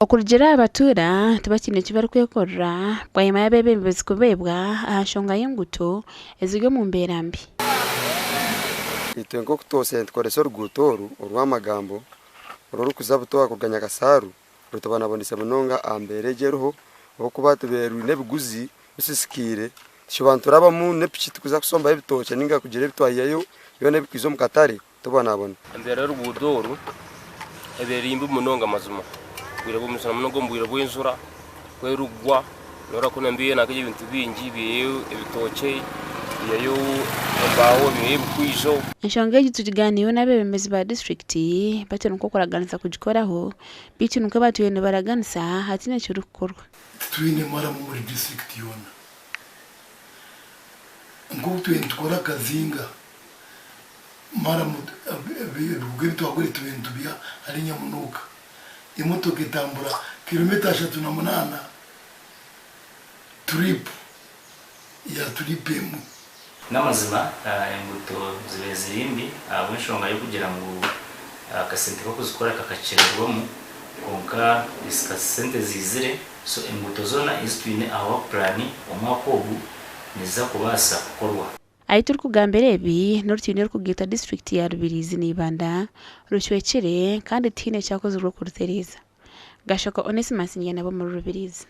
Okurugera abatura tibakine kibari kwekora bwayima yabebe bezikubebwa ahashonga y'enguto eziryo mu mbeera mbi. Itwe nko kutose tkoresa oruguuto orw'amagambo orukuza butoa kuganya kasaru rutobanabonesa munonga ambere jeruho okuba tuberu nebiguzi bisisikire shibantu rabamu nepiki tukuza kusomba ebitoke ninga kugera ebitwayeyo yone bikizo mukatare tubonabona ambere oruguuto eberimbu munonga mazuma bwirebo musana munongo mbwire bw'enzura kwerugwa nora kuna mbiye nakije ibintu bingi biyeyo ebitoke biyeyo embaho biyeyo bikwizo. Enshonga y'itukiganiyo n'abebembezi ba district batera nko kuraganisa kugikoraho bitu nuko batuye ne baraganisa hatine cyo rukorwa. Twine mara muri district yona ngo tukora kazinga mara mu bw'ibyo twagure tubintu bya ari nyamunuka imotoka itambura kilometero 38 trip ya tripemu n'amazima imbuto zibezimbi abunshonga yo kugira ngo akasente ko kuzikora kakacererwamo konka iskasente zizire so imbuto zona istwine aho plani omwaka obu niza kubasa kukorwa. Aitur kugambere ebi nortine kugita district ya Rubirizi nibanda rushwekere kandi tine cyakoze rwo kurutereza. Gashaka Onesimus nyana bo mu Rubirizi.